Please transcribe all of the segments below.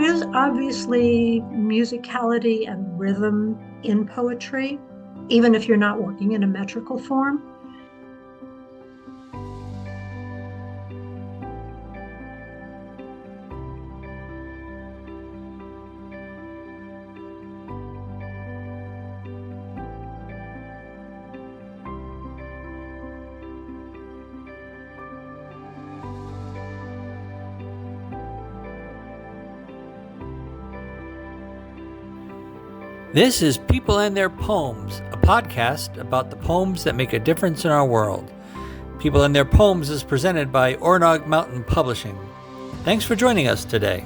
is obviously musicality and rhythm in poetry, even if you're not working in a metrical form. This is People and Their Poems, a podcast about the poems that make a difference in our world. People and Their Poems is presented by Ornog Mountain Publishing. Thanks for joining us today.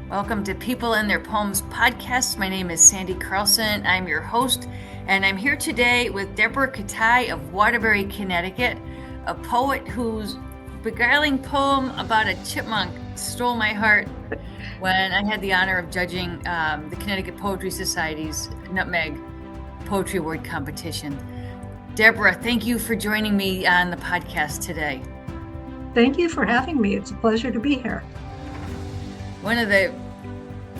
Welcome to People and Their Poems podcast. My name is Sandy Carlson. I'm your host, and I'm here today with Deborah Ketai of Waterbury, Connecticut, a poet whose beguiling poem about a chipmunk stole my heart when I had the honor of judging the Connecticut Poetry Society's Nutmeg Poetry Award competition. Deborah, thank you for joining me on the podcast today. Thank you for having me. It's a pleasure to be here. One of the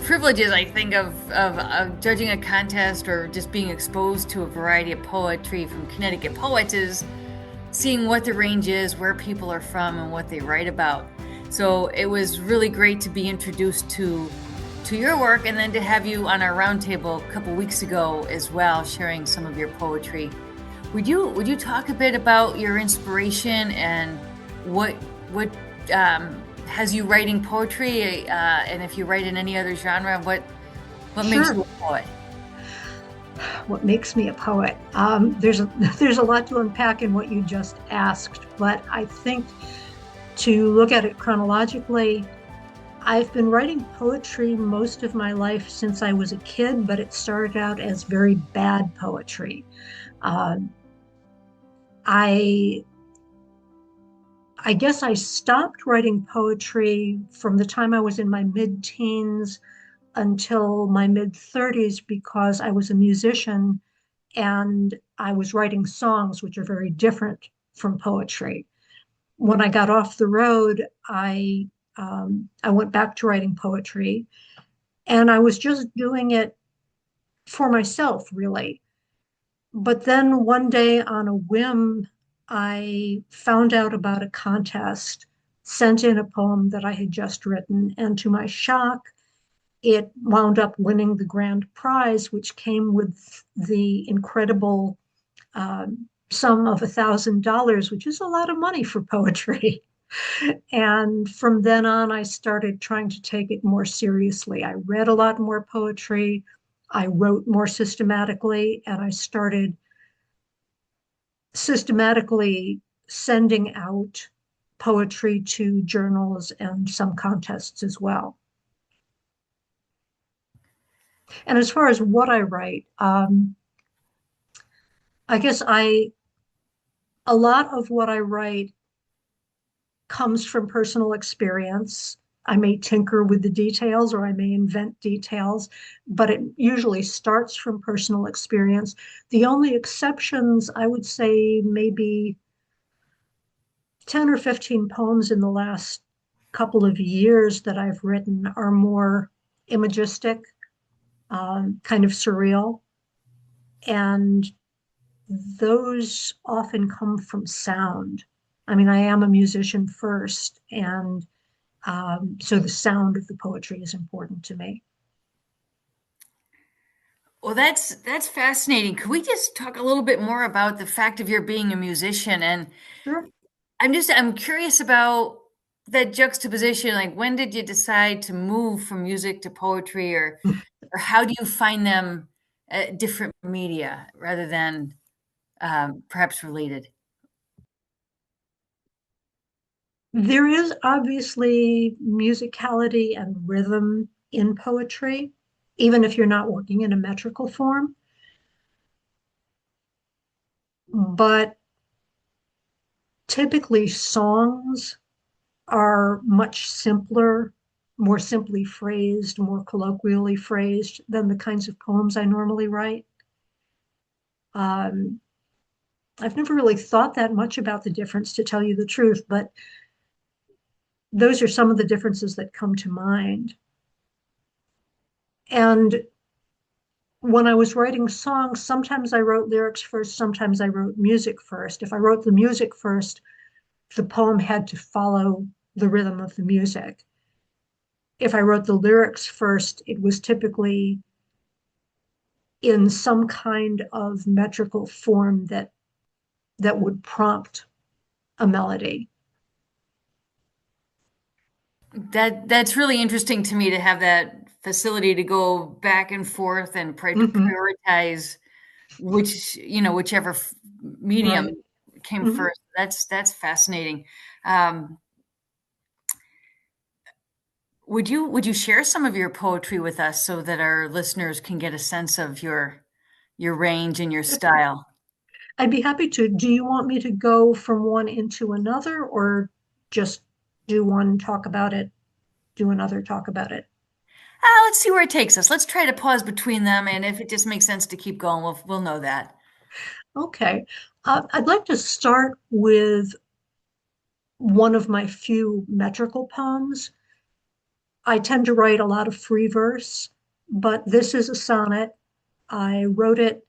privileges, I think, of judging a contest or just being exposed to a variety of poetry from Connecticut poets is seeing what the range is, where people are from, and what they write about. So it was really great to be introduced to your work, and then to have you on our roundtable a couple weeks ago as well, sharing some of your poetry. Would you talk a bit about your inspiration and what has you writing poetry, and if you write in any other genre, what makes you a poet? What makes me a poet? There's a lot to unpack in what you just asked, but I think to look at it chronologically, I've been writing poetry most of my life since I was a kid, but it started out as very bad poetry. I guess I stopped writing poetry from the time I was in my mid-teens until my mid-30s because I was a musician and I was writing songs, which are very different from poetry. When I got off the road, I went back to writing poetry, and I was just doing it for myself, really. But then one day on a whim, I found out about a contest, sent in a poem that I had just written, and to my shock, it wound up winning the grand prize, which came with the incredible sum of $1,000, which is a lot of money for poetry. And from then on, I started trying to take it more seriously. I read a lot more poetry. I wrote more systematically, and I started systematically sending out poetry to journals and some contests as well. And as far as what I write, I guess a lot of what I write comes from personal experience. I may tinker with the details or I may invent details, but it usually starts from personal experience. The only exceptions, I would say, maybe 10 or 15 poems in the last couple of years that I've written are more imagistic, kind of surreal. And those often come from sound. I mean, I am a musician first, and so the sound of the poetry is important to me. Well, that's fascinating. Could we just talk a little bit more about the fact of your being a musician? And Sure. I'm curious about that juxtaposition. Like, when did you decide to move from music to poetry, or how do you find them different media rather than perhaps related? There is obviously musicality and rhythm in poetry, even if you're not working in a metrical form. But typically, songs are much simpler, more simply phrased, more colloquially phrased than the kinds of poems I normally write. I've never really thought that much about the difference, to tell you the truth, but those are some of the differences that come to mind. And when I was writing songs, sometimes I wrote lyrics first, sometimes I wrote music first. If I wrote the music first, the poem had to follow the rhythm of the music. If I wrote the lyrics first, it was typically in some kind of metrical form that would prompt a melody. That's really interesting to me to have that facility to go back and forth and Mm-hmm. prioritize whichever medium Right. came Mm-hmm. first. That's fascinating. Um, would you share some of your poetry with us so that our listeners can get a sense of your range and your style? I'd be happy to. Do you want me to go from one into another, or just do one, talk about it, do another, talk about it? Let's see where it takes us. Let's try to pause between them, and if it just makes sense to keep going, we'll know that. Okay. I'd like to start with one of my few metrical poems. I tend to write a lot of free verse, but this is a sonnet. I wrote it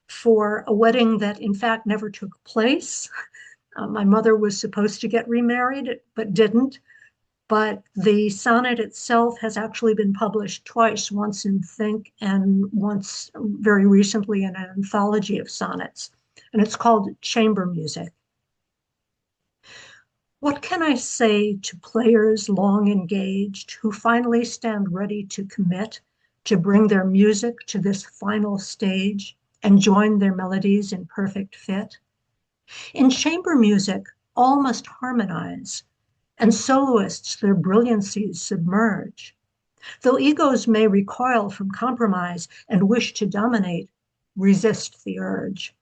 for a wedding that, in fact, never took place. My mother was supposed to get remarried, but didn't. But the sonnet itself has actually been published twice, once in Think and once very recently in an anthology of sonnets. And it's called Chamber Music. What can I say to players long engaged who finally stand ready to commit, to bring their music to this final stage and join their melodies in perfect fit? In chamber music, all must harmonize, and soloists their brilliancies submerge. Though egos may recoil from compromise and wish to dominate, resist the urge.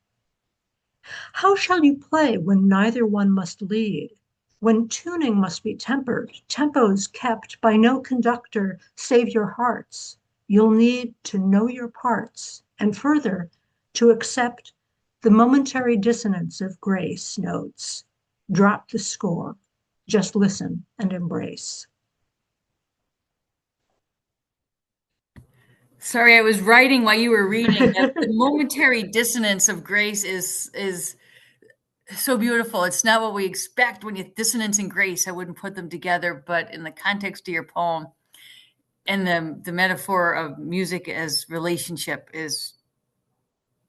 How shall you play when neither one must lead? When tuning must be tempered, tempos kept by no conductor save your hearts. You'll need to know your parts, and further, to accept the momentary dissonance of grace notes. Drop the score, just listen and embrace. Sorry, I was writing while you were reading. The momentary dissonance of grace is so beautiful. It's not what we expect when you dissonance and grace. I wouldn't put them together, but in the context of your poem and the metaphor of music as relationship is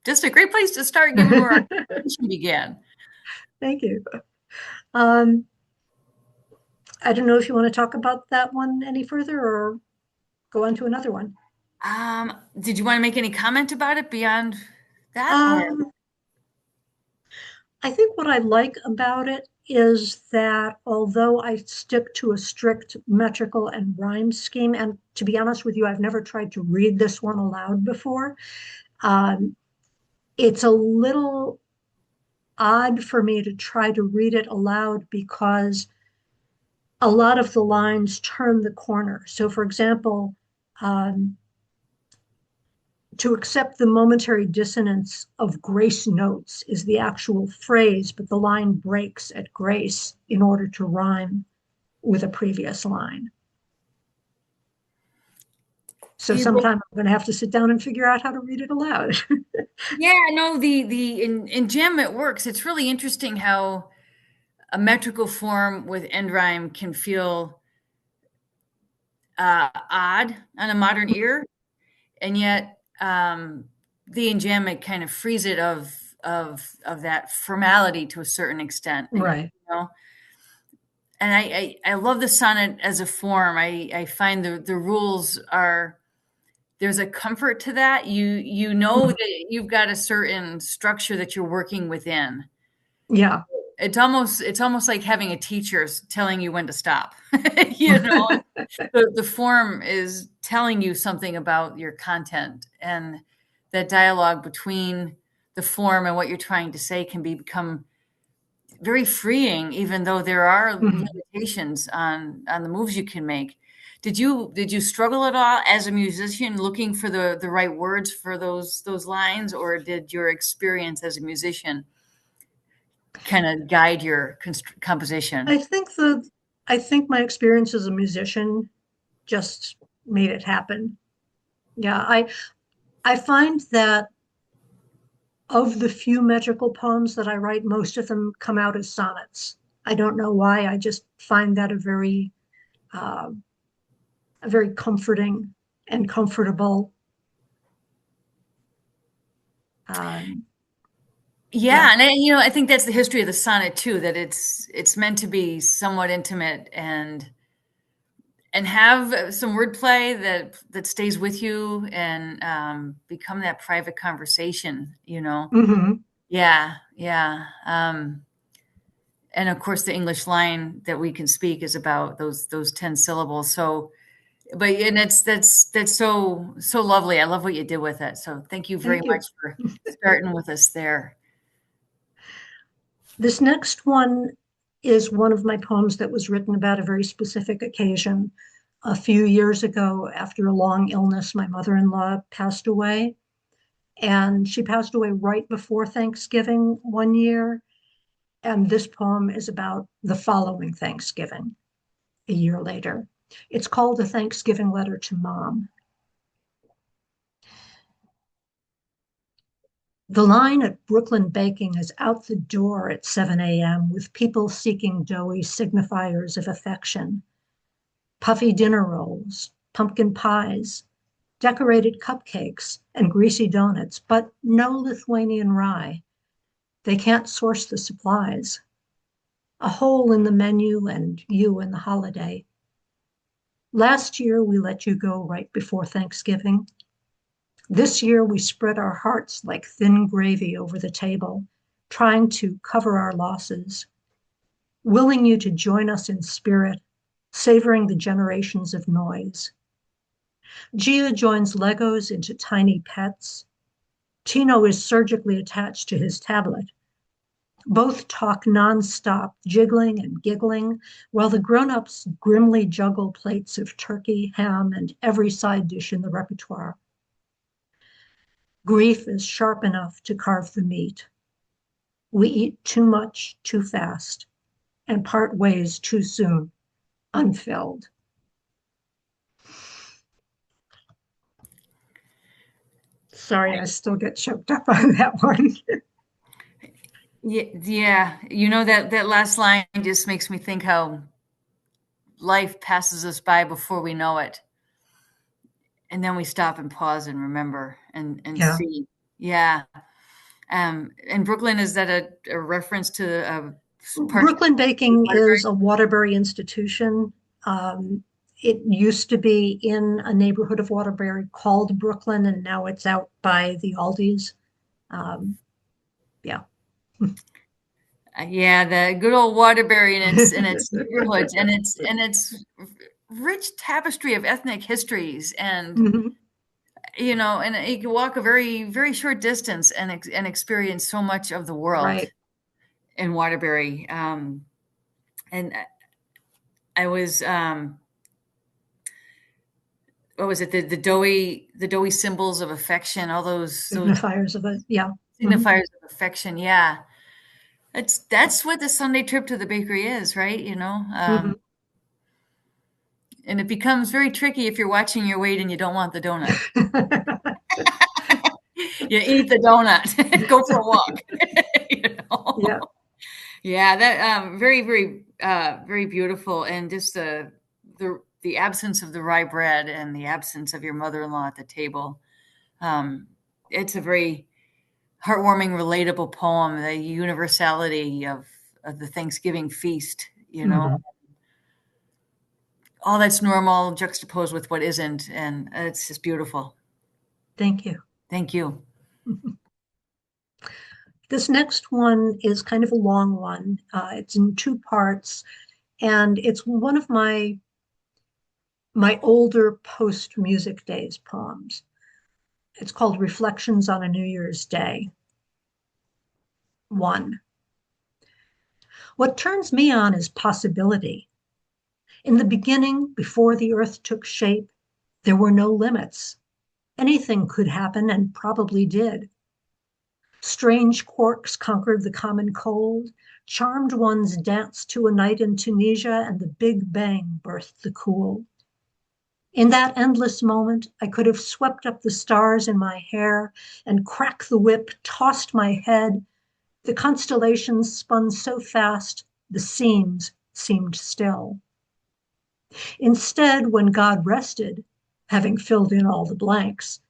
just a great place to start, given where our conversation began. Thank you. Um, I don't know if you want to talk about that one any further or go on to another one. Did you want to make any comment about it beyond that, or? Um, I think what I like about it is that although I stick to a strict metrical and rhyme scheme, and to be honest with you, I've never tried to read this one aloud before. Um, it's a little odd for me to try to read it aloud because a lot of the lines turn the corner. So, for example, um, to accept the momentary dissonance of grace notes is the actual phrase, but the line breaks at grace in order to rhyme with a previous line. So sometime I'm going to have to sit down and figure out how to read it aloud. Yeah, no, the in Gem it works. It's really interesting how a metrical form with end rhyme can feel odd on a modern ear, and yet the in Gem it kind of frees it of that formality to a certain extent. You Right. know, and I love the sonnet as a form. I find the rules are there's a comfort to that. You know Mhm. that you've got a certain structure that you're working within. Yeah. It's almost like having a teacher telling you when to stop. You know, the form is telling you something about your content, and that dialogue between the form and what you're trying to say can become very freeing, even though there are Mhm. limitations on the moves you can make. Did you struggle at all as a musician looking for the right words for those lines, or did your experience as a musician kind of guide your composition? I think the I think my experience as a musician just made it happen. Yeah, I find that of the few metrical poems that I write, most of them come out as sonnets. I don't know why. I just find that uh, a very comforting and comfortable. Um, yeah. Yeah, and I think that's the history of the sonnet too, that it's meant to be somewhat intimate and have some wordplay that stays with you and become that private conversation, you know. Hmm. Yeah, yeah. And of course, the English line that we can speak is about those 10 syllables. So, but and that's so lovely. I love what you did with it. So, thank you very Thank much you. for starting with us there. This next one is one of my poems that was written about a very specific occasion. A few years ago, after a long illness, my mother-in-law passed away, and she passed away right before Thanksgiving one year. And this poem is about the following Thanksgiving, a year later. It's called A Thanksgiving Letter to Mom. The line at Brooklyn Baking is out the door at 7 a.m. with people seeking doughy signifiers of affection. Puffy dinner rolls, pumpkin pies, decorated cupcakes, and greasy donuts, but no Lithuanian rye. They can't source the supplies. A hole in the menu and you in the holiday. Last year, we let you go right before Thanksgiving. This year, we spread our hearts like thin gravy over the table, trying to cover our losses, willing you to join us in spirit, savoring the generations of noise. Gia joins Legos into tiny pets. Tino is surgically attached to his tablet. Both talk nonstop, jiggling and giggling, while the grown-ups grimly juggle plates of turkey, ham, and every side dish in the repertoire. Grief is sharp enough to carve the meat. We eat too much, too fast, and part ways too soon, unfilled. Sorry, I still get choked up on that one. Yeah, yeah. That last line just makes me think how life passes us by before we know it, and then we stop and pause and remember and Yeah. see. Yeah. And Brooklyn, is that a reference to a part Brooklyn of Baking Waterbury? is a Waterbury institution. Um, it used to be in a neighborhood of Waterbury called Brooklyn, and now it's out by the Aldi's. Um, yeah. Yeah, the good old Waterbury and its neighborhoods and its rich tapestry of ethnic histories and Mhm. and you can walk a very short distance and experience so much of the world Right. in Waterbury. And I was what was it, the doughy symbols of affection, all those Signifiers of it. Yeah. Mhm. signifiers of affection. Yeah, that's what the Sunday trip to the bakery is, right? Mhm. And it becomes very tricky if you're watching your weight and you don't want the donut. You eat the donut, go for a walk. you know? Yeah. Yeah, that very beautiful, and just the absence of the rye bread and the absence of your mother-in-law at the table. Um, it's a very heartwarming, relatable poem. The universality of the Thanksgiving feast, Mhm. all that's normal juxtaposed with what isn't, and it's just beautiful. Thank you. Thank you. This next one is kind of a long one. It's in two parts, and it's one of my older post music days poems. It's called Reflections on a New Year's Day. One. What turns me on is possibility. In the beginning, before the earth took shape, there were no limits. Anything could happen and probably did. Strange quirks conquered the common cold. Charmed ones danced to a night in Tunisia, and the Big Bang birthed the cool. In that endless moment, I could have swept up the stars in my hair and cracked the whip, tossed my head. The constellations spun so fast, the seams seemed still. Instead, when God rested, having filled in all the blanks,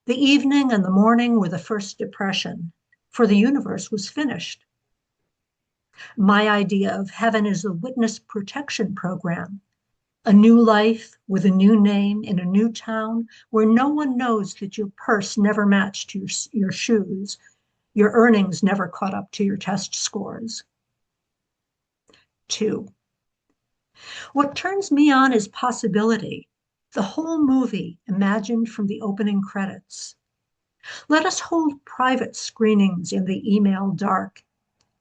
the evening and the morning were the first depression, for the universe was finished. My idea of heaven is a witness protection program, a new life with a new name in a new town where no one knows that your purse never matched your shoes, your earnings never caught up to your test scores. 2. What turns me on is possibility, the whole movie imagined from the opening credits. Let us hold private screenings in the email dark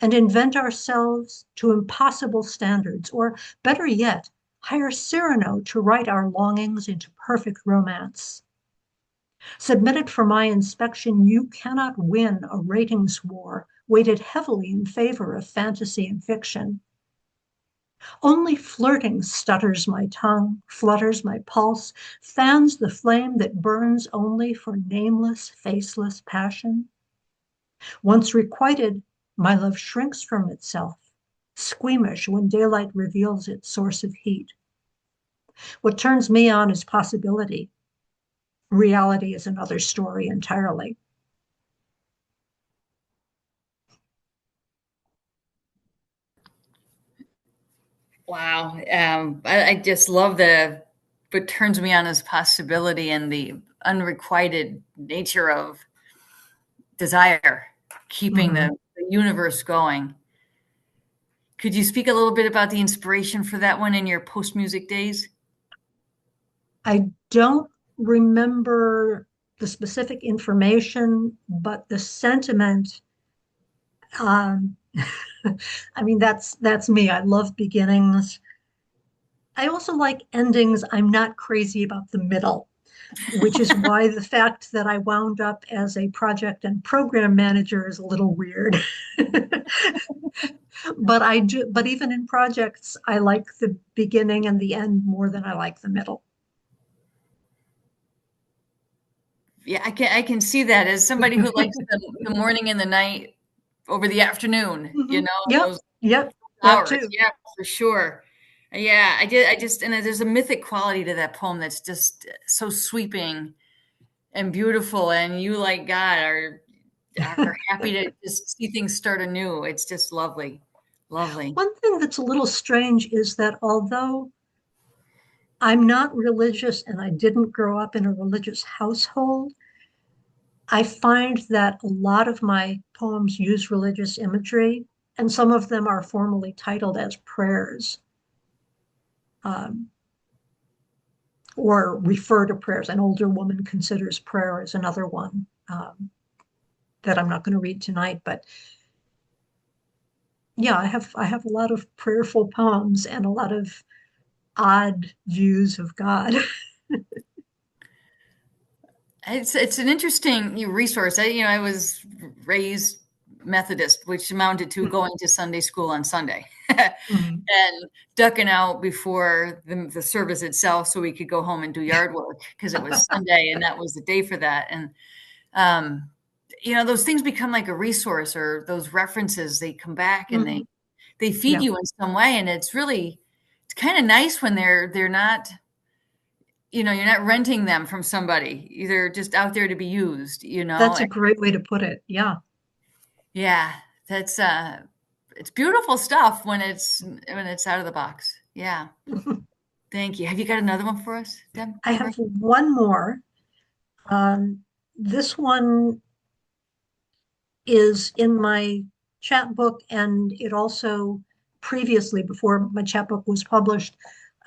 and invent ourselves to impossible standards, or better yet, hire Cyrano to write our longings into perfect romance. Submitted for my inspection, you cannot win a ratings war weighted heavily in favor of fantasy and fiction. Only flirting stutters my tongue, flutters my pulse, fans the flame that burns only for nameless, faceless passion. Once requited, my love shrinks from itself, squeamish when daylight reveals its source of heat. What turns me on is possibility. Reality is another story entirely. Wow. I just love what turns me on is possibility and the unrequited nature of desire, keeping Mhm. the universe going. Could you speak a little bit about the inspiration for that one in your post music days? I don't remember the specific information, but the sentiment, um, I mean, that's me. I love beginnings. I also like endings. I'm not crazy about the middle, which is why the fact that I wound up as a project and program manager is a little weird. But I do, but even in projects, I like the beginning and the end more than I like the middle. Yeah, I can see that as somebody who likes the morning and the night over the afternoon, Mhm. Yep, those yep, that hours. too. Yeah, for sure. Yeah, I just, and there's a mythic quality to that poem that's just so sweeping and beautiful. And you, like God, are happy to just see things start anew. It's just lovely, lovely. One thing that's a little strange is that although I'm not religious and I didn't grow up in a religious household, I find that a lot of my poems use religious imagery, and some of them are formally titled as prayers, um, or refer to prayers. An older woman considers prayer as another one, that I'm not going to read tonight. But yeah, I have a lot of prayerful poems and a lot of odd views of God. It's an interesting resource. I was raised Methodist, which amounted to going to Sunday school on Sunday Mhm. and ducking out before the service itself so we could go home and do yard work because it was Sunday and that was the day for that. And um, those things become like a resource, or those references, they come back and Mhm. they feed Yeah, you in some way. And it's kind of nice when they're not, you're not renting them from somebody. They're just out there to be used, that's a great way to put it. Yeah. Yeah, that's it's beautiful stuff when it's out of the box. Yeah. Thank you. Have you got another one for us, I Deborah? have one more. Um, this one is in my chapbook, and it also previously, before my chapbook was published,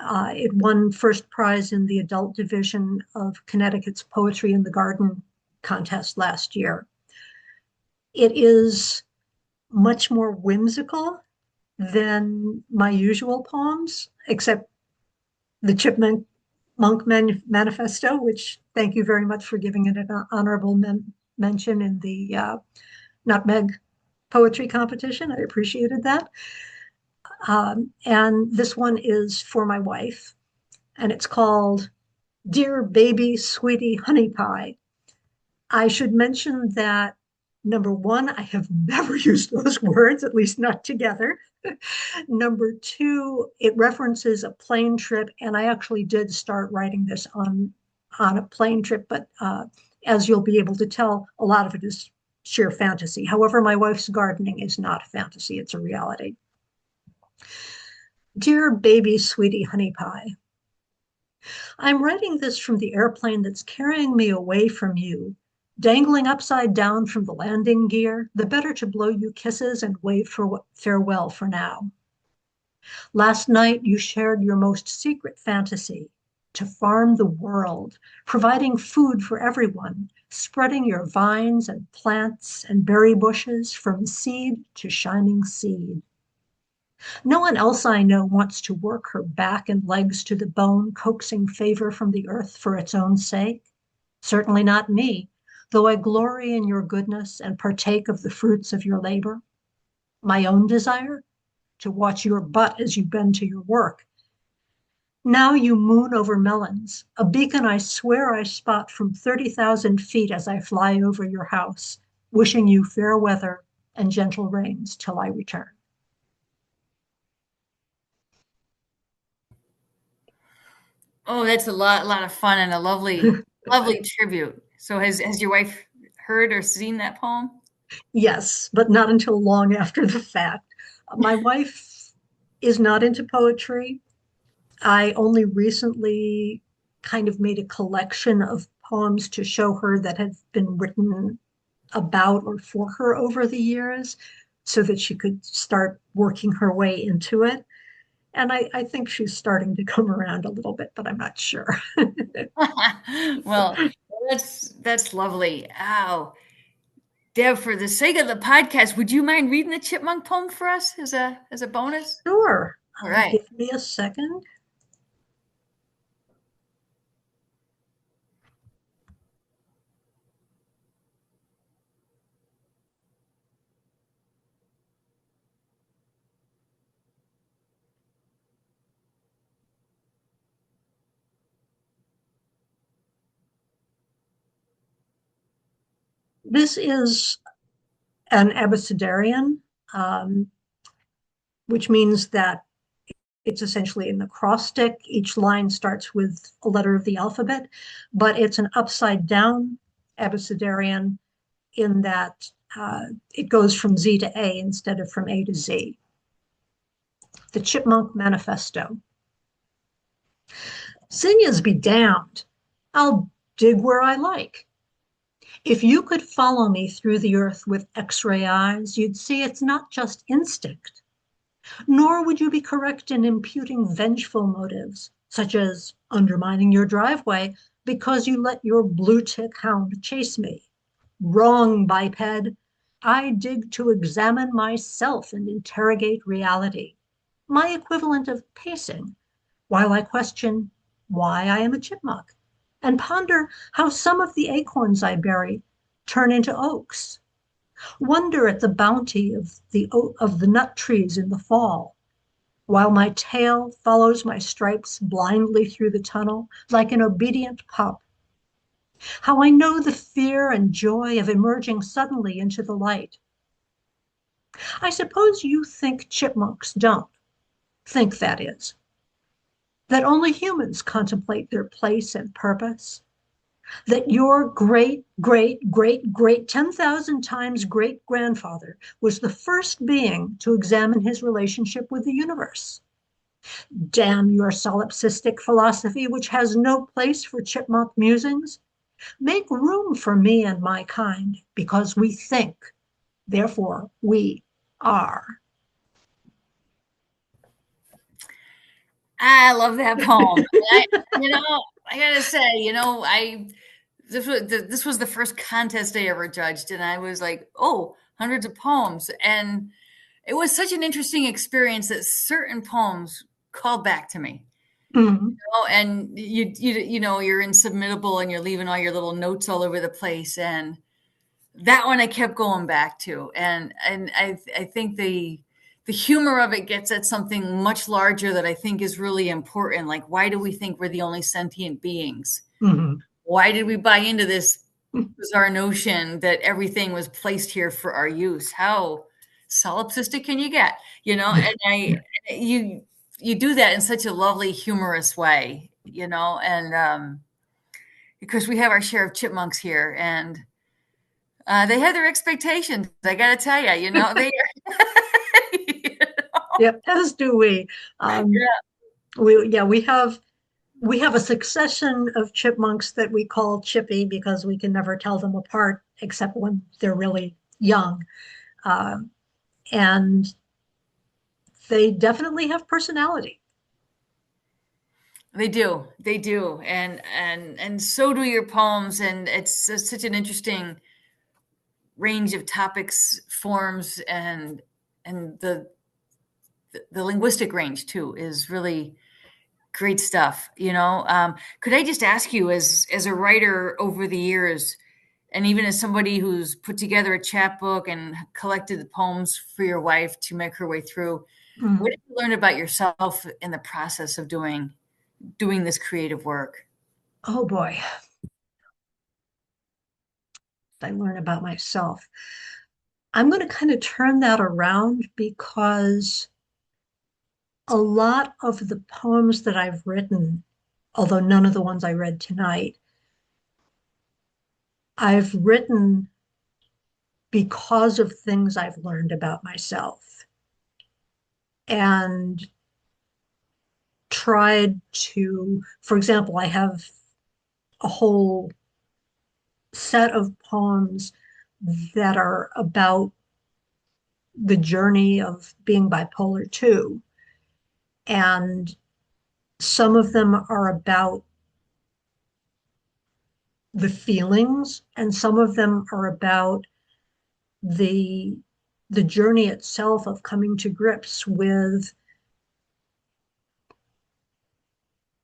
it won first prize in the adult division of Connecticut's Poetry in the Garden contest last year. It is much more whimsical than my usual poems, except the Chipmunk Manifesto, which thank you very much for giving it an honorable mention in the Nutmeg poetry competition. I appreciated that. And this one is for my wife, and it's called Dear Baby Sweetie Honey Pie. I should mention that number one, I have never used those words, at least not together. Number two, it references a plane trip, and I actually did start writing this on a plane trip, but as you'll be able to tell, a lot of it is sheer fantasy. However, my wife's gardening is not fantasy, it's a reality. Dear baby sweetie honey pie, I'm writing this from the airplane that's carrying me away from you, dangling upside down from the landing gear, the better to blow you kisses and wave for farewell for now. Last night, you shared your most secret fantasy to farm the world, providing food for everyone, spreading your vines and plants and berry bushes from seed to shining seed. No one else I know wants to work her back and legs to the bone, coaxing favor from the earth for its own sake. Certainly not me, though I glory in your goodness and partake of the fruits of your labor. My own desire? To watch your butt as you bend to your work. Now you moon over melons, a beacon I swear I spot from 30,000 feet as I fly over your house, wishing you fair weather and gentle rains till I return. Oh, that's a lot of fun and a lovely tribute. So has your wife heard or seen that poem? Yes, but not until long after the fact. My wife is not into poetry. I only recently kind of made a collection of poems to show her that have been written about or for her over the years so that she could start working her way into it. And I think she's starting to come around a little bit, but I'm not sure. Well, that's lovely. Ow. Deb, for the sake of the podcast, would you mind reading the chipmunk poem for us as a bonus? Sure. All right. Give me a second. This is an abecedarian, um, which means that it's essentially an acrostic. Each line starts with a letter of the alphabet, but it's an upside down abecedarian in that it goes from Z to A instead of from A to Z. The Chipmunk Manifesto. Zinnias be damned. I'll dig where I like. If you could follow me through the earth with X-ray eyes, you'd see it's not just instinct. Nor would you be correct in imputing vengeful motives, such as undermining your driveway because you let your blue tick hound chase me. Wrong, biped. I dig to examine myself and interrogate reality, my equivalent of pacing, while I question why I am a chipmunk and ponder how some of the acorns I bury turn into oaks. Wonder at the bounty of the nut trees in the fall, while my tail follows my stripes blindly through the tunnel like an obedient pup. How I know the fear and joy of emerging suddenly into the light. I suppose you think chipmunks don't. Think, that is, that only humans contemplate their place and purpose, that your great, great, great, great 10,000 times great grandfather was the first being to examine his relationship with the universe. Damn your solipsistic philosophy, which has no place for chipmunk musings. Make room for me and my kind, because we think, therefore we are. I love that poem. I gotta say, this was the first contest I ever judged, and I was like, oh, hundreds of poems, and it was such an interesting experience that certain poems called back to me. Mm. Oh, and you're in submittable and you're leaving all your little notes all over the place, and that one I kept going back to, and I think the humor of it gets at something much larger that I think is really important. Like, why do we think we're the only sentient beings? Mhm. Why did we buy into this bizarre notion that everything was placed here for our use? How solipsistic can you get? And you do that in such a lovely, humorous way, and because we have our share of chipmunks here, and they have their expectations. I got to tell you, they you Yep, as do we. Um, yeah, we have a succession of chipmunks that we call Chippy because we can never tell them apart except when they're really young. Uh, and they definitely have personality. they do, and so do your poems, and it's such an interesting range of topics, forms, and the linguistic range too is really great stuff. Could I just ask you, as a writer over the years, and even as somebody who's put together a chapbook and collected the poems for your wife to make her way through, what Mm. did you learn about yourself in the process of doing this creative work? Oh boy, I learn about myself. I'm going to kind of turn that around because a lot of the poems that I've written, although none of the ones I read tonight, I've written because of things I've learned about myself and tried to, for example, I have a whole set of poems that are about the journey of being bipolar 2. And some of them are about the feelings, and some of them are about the the journey itself of coming to grips with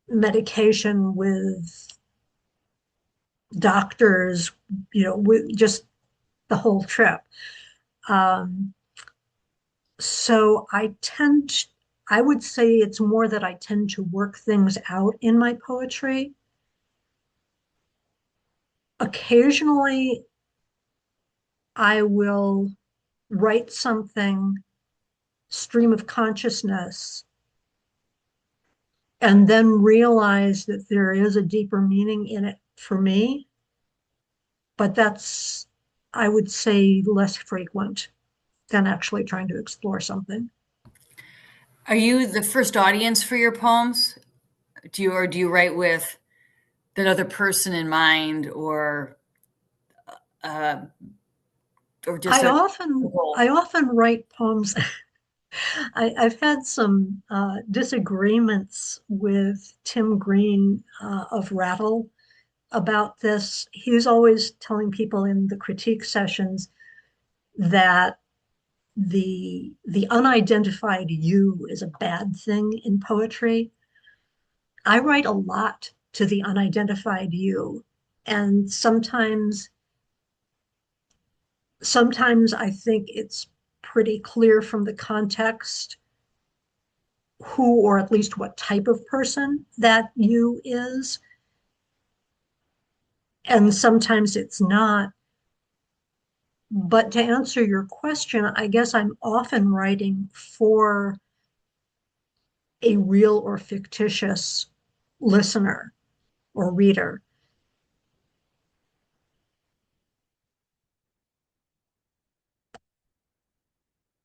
medication, with doctors, with just the whole trip. Um, so I would say it's more that I tend to work things out in my poetry. Occasionally, I will write something, stream of consciousness, and then realize that there is a deeper meaning in it for me. But that's, I would say, less frequent than actually trying to explore something. Are you the first audience for your poems? Do you write with that other person in mind, uh, or just I a often role? I often write poems. I've had some disagreements with Tim Green of Rattle about this. He's always telling people in the critique sessions that the unidentified you is a bad thing in poetry. I write a lot to the unidentified you, and sometimes I think it's pretty clear from the context who, or at least what type of person that you is, and sometimes it's not. But to answer your question, I guess I'm often writing for a real or fictitious listener or reader.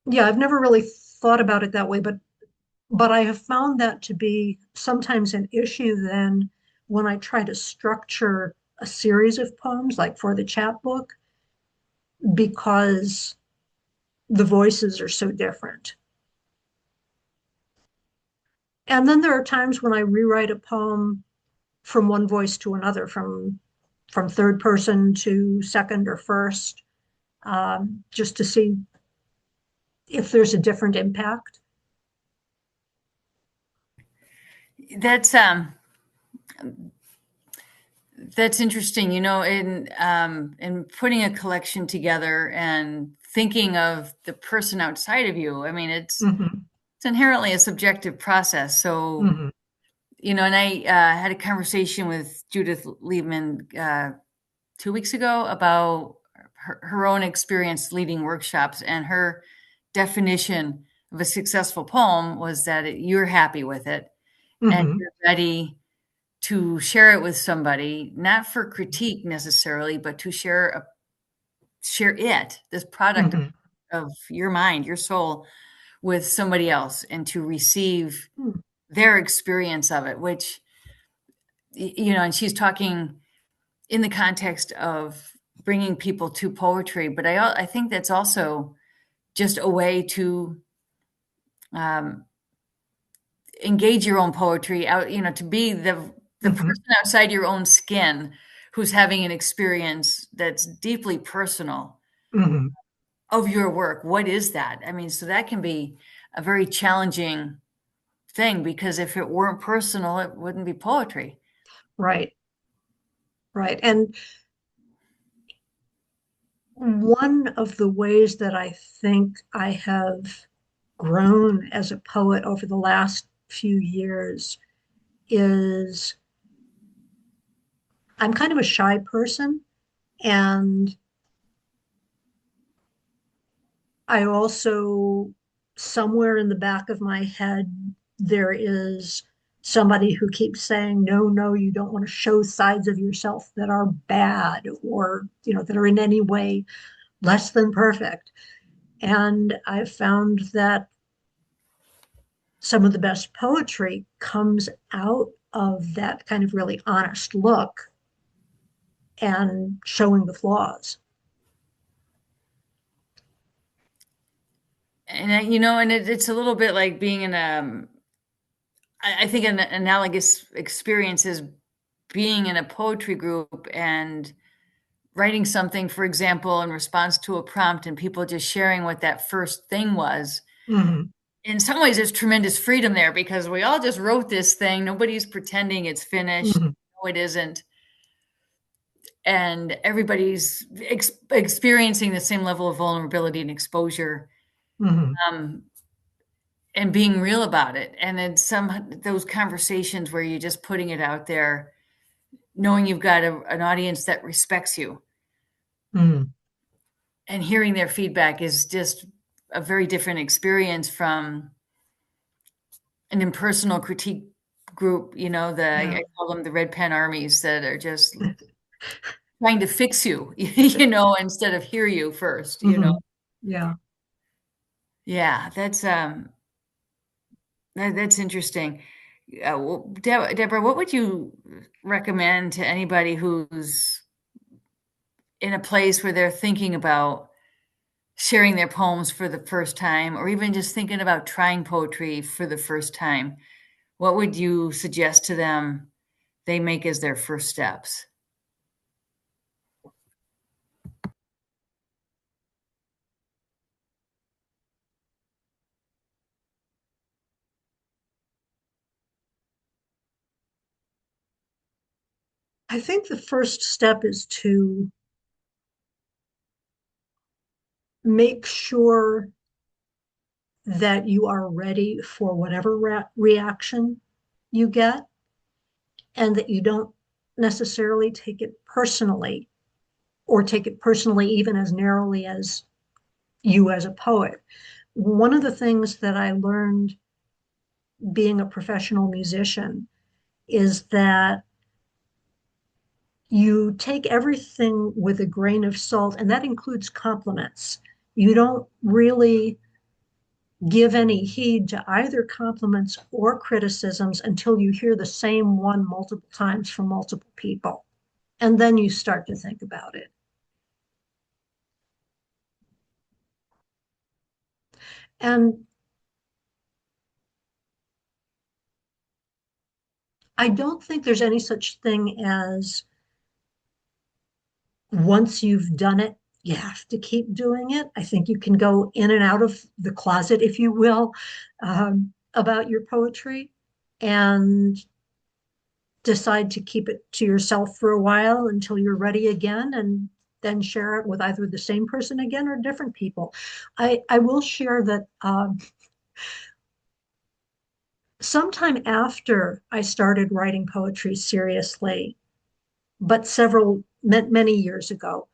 Yeah, I've never really thought about it that way, but I have found that to be sometimes an issue then when I try to structure a series of poems, like for the chapbook, because the voices are so different. And then there are times when I rewrite a poem from one voice to another, from third person to second or first, just to see if there's a different impact. That's That's interesting, in putting a collection together and thinking of the person outside of you. I mean, Hmm. it's inherently a subjective process. So, Hmm. and I had a conversation with Judith Liebman 2 weeks ago about her own experience leading workshops, and her definition of a successful poem was that you're happy with it and Hmm. you're ready to share it with somebody, not for critique necessarily, but to share this product Hmm. of your mind, your soul, with somebody else, and to receive their experience of it, which, and she's talking in the context of bringing people to poetry, but I think that's also just a way to um, engage your own poetry out, to be the Hmm. person outside your own skin who's having an experience that's deeply personal Hmm. of your work. What is that? I mean, so that can be a very challenging thing, because if it weren't personal, it wouldn't be poetry. Right, right. And one of the ways that I think I have grown as a poet over the last few years is I'm kind of a shy person. And I also, somewhere in the back of my head, there is somebody who keeps saying, no, no, you don't want to show sides of yourself that are bad or, that are in any way less than perfect. And I've found that some of the best poetry comes out of that kind of really honest look and showing the flaws. And it's a little bit like being in I think an analogous experience is being in a poetry group and writing something, for example, in response to a prompt, and people just sharing what that first thing was. Mm-hmm. In some ways, there's tremendous freedom there, because we all just wrote this thing. Nobody's pretending it's finished. Mm-hmm. No, it isn't. And everybody's experiencing the same level of vulnerability and exposure, Mm-hmm. um, and being real about it. And then those conversations where you're just putting it out there, knowing you've got an audience that respects you, Mm-hmm. and hearing their feedback is just a very different experience from an impersonal critique group. Yeah. I call them the red pen armies that are just trying to fix you, instead of hear you first. Mm-hmm. Yeah. Yeah, that's interesting. Well, Deborah, what would you recommend to anybody who's in a place where they're thinking about sharing their poems for the first time, or even just thinking about trying poetry for the first time? What would you suggest to them they make as their first steps? I think the first step is to make sure that you are ready for whatever reaction you get and that you don't necessarily take it personally or take it personally even as narrowly as you as a poet. One of the things that I learned being a professional musician is that you take everything with a grain of salt, and that includes compliments. You don't really give any heed to either compliments or criticisms until you hear the same one multiple times from multiple people. And then you start to think about it. And I don't think there's any such thing as once you've done it, you have to keep doing it. I think you can go in and out of the closet, if you will, about your poetry. And decide to keep it to yourself for a while until you're ready again, and then share it with either the same person again or different people. I will share that sometime after I started writing poetry seriously, but many years ago,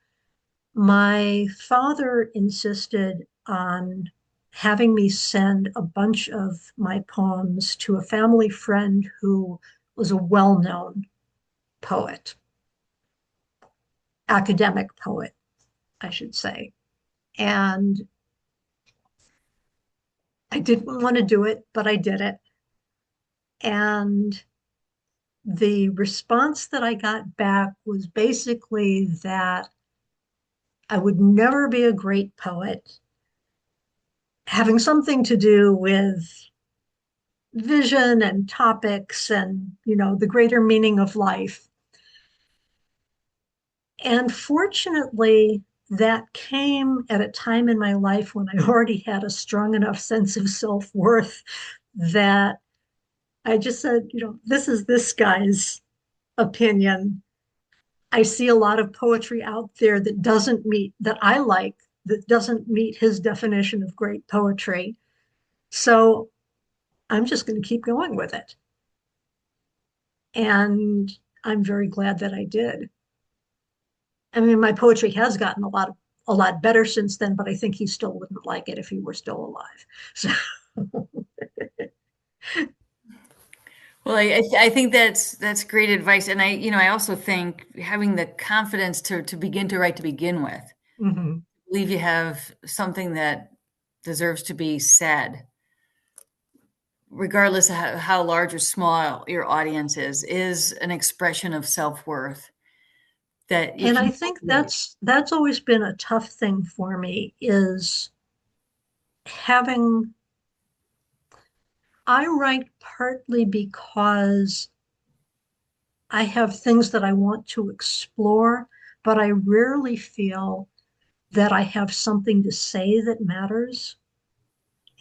my father insisted on having me send a bunch of my poems to a family friend who was a well-known poet, academic poet, I should say. And I didn't want to do it, but I did it. And the response that I got back was basically that I would never be a great poet, having something to do with vision and topics and, the greater meaning of life. And fortunately, that came at a time in my life when I already had a strong enough sense of self-worth that I just said, this is this guy's opinion. I see a lot of poetry out there that I like, that doesn't meet his definition of great poetry. So I'm just going to keep going with it. And I'm very glad that I did. I mean, my poetry has gotten a lot better since then, but I think he still wouldn't like it if he were still alive. So Well, I think that's great advice, and I also think having the confidence to begin to write to begin with. mhm. I believe you have something that deserves to be said, regardless of how large or small your audience is an expression of self-worth that you And can I think cultivate. that's always been a tough thing for me is having I write partly because I have things that I want to explore, but I rarely feel that I have something to say that matters.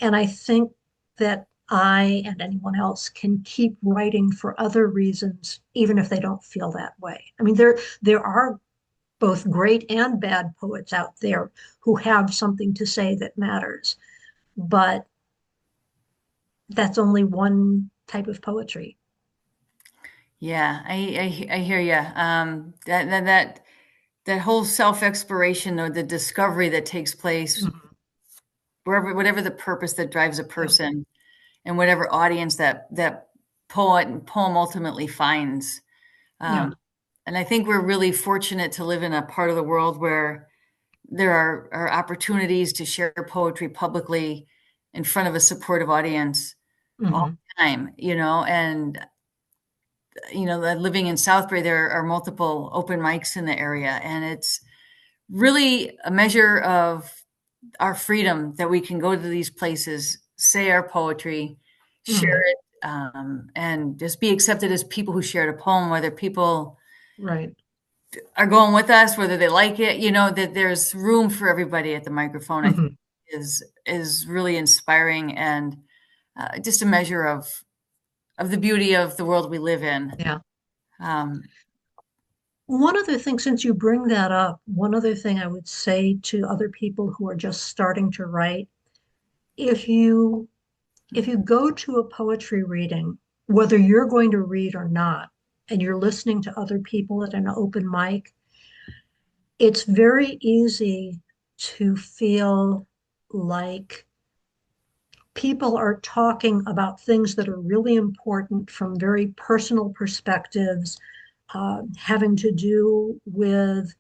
And I think that I and anyone else can keep writing for other reasons, even if they don't feel that way. I mean, there are both great and bad poets out there who have something to say that matters, but that's only one type of poetry. Yeah, I hear you. That whole self-exploration or the discovery that takes place Mhm. whatever the purpose that drives a Yeah. person and whatever audience that poet and poem ultimately finds. Yeah. Um, and I think we're really fortunate to live in a part of the world where there are opportunities to share poetry publicly in front of a supportive audience all Hmm. the time, and living in Southbury, there are multiple open mics in the area, and it's really a measure of our freedom that we can go to these places, say our poetry, share Hmm. it, and just be accepted as people who shared a poem, whether people Right. are going with us, whether they like it, that there's room for everybody at the microphone, I think Hmm. is really inspiring and just a measure of the beauty of the world we live in. Yeah. Um, One other thing, since you bring that up, one other thing I would say to other people who are just starting to write, if you if you go to a poetry reading, whether you're going to read or not, and you're listening to other people at an open mic, it's very easy to feel like people are talking about things that are really important from very personal perspectives, having to do with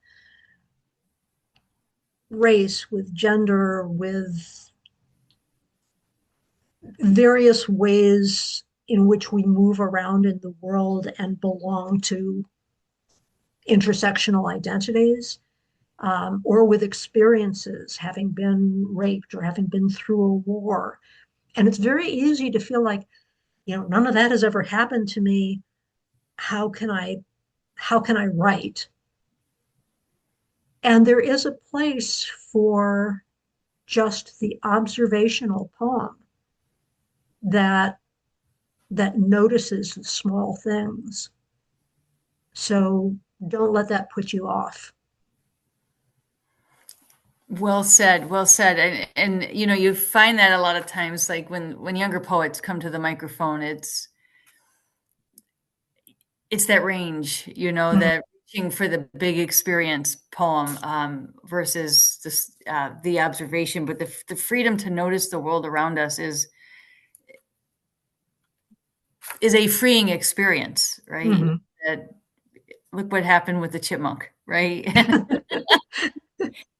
race, with gender, with various ways in which we move around in the world and belong to intersectional identities, or with experiences, having been raped or having been through a war. And it's very easy to feel like, none of that has ever happened to me. How can I, how can I write? And there is a place for just the observational poem that that notices the small things. So don't let that put you off. Well said, well said. And you know, you find that a lot of times, like when younger poets come to the microphone, it's that range, you know, Mhm. that reaching for the big experience poem, versus this, the observation, but the freedom to notice the world around us is a freeing experience, right? You know, Mhm. that look what happened with the chipmunk, right?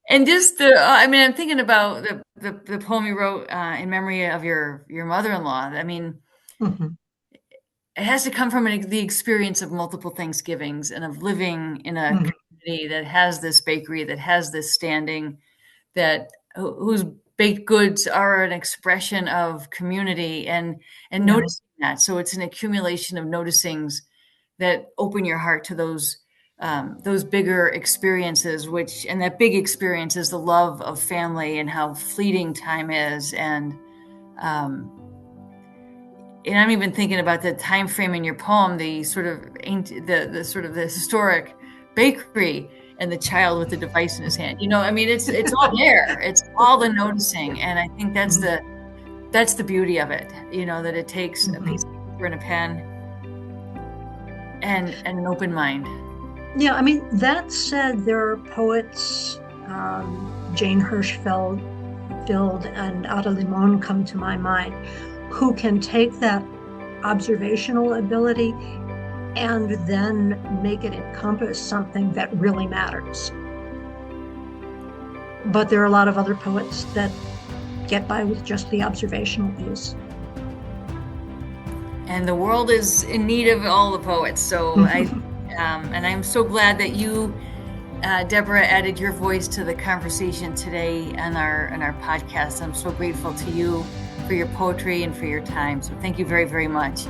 And just I mean, I'm thinking about the poem you wrote, in memory of your mother-in-law. I mean, Mhm. it has to come from the experience of multiple Thanksgivings and of living in a Mhm. community that has this bakery, that has this standing, that whose baked goods are an expression of community, and Yeah. noticing that. So it's an accumulation of noticings that open your heart to those bigger experiences, which, and that big experience is the love of family and how fleeting time is. Um, and I'm even thinking about the time frame in your poem, the sort of the sort of the historic bakery and the child with the device in his hand. You know, I mean, it's all there. It's all the noticing, and I think Mhm. that's the beauty of it. You know, that it takes a Mhm. piece of paper and a pen and an open mind. Yeah, I mean, that said, there are poets, Jane Hirschfeld, and Ada Limon come to my mind, who can take that observational ability and then make it encompass something that really matters. But there are a lot of other poets that get by with just the observational piece. And the world is in need of all the poets. So and I'm so glad that you, Deborah, added your voice to the conversation today on our podcast. I'm so grateful to you for your poetry and for your time. So thank you very, very much.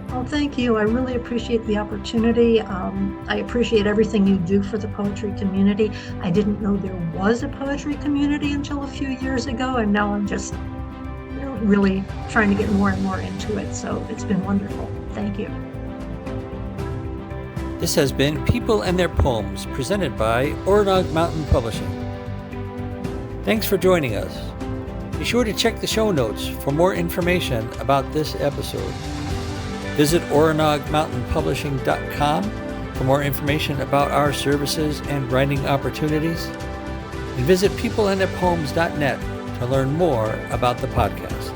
Well, thank you. I really appreciate the opportunity. I appreciate everything you do for the poetry community. I didn't know there was a poetry community until a few years ago, and now I'm just really trying to get more and more into it. So it's been wonderful. Thank you. This has been People and Their Poems, presented by Oronog Mountain Publishing. Thanks for joining us. Be sure to check the show notes for more information about this episode. Visit oronogmountainpublishing.com for more information about our services and writing opportunities. And visit peopleandtheirpoems.net to learn more about the podcast.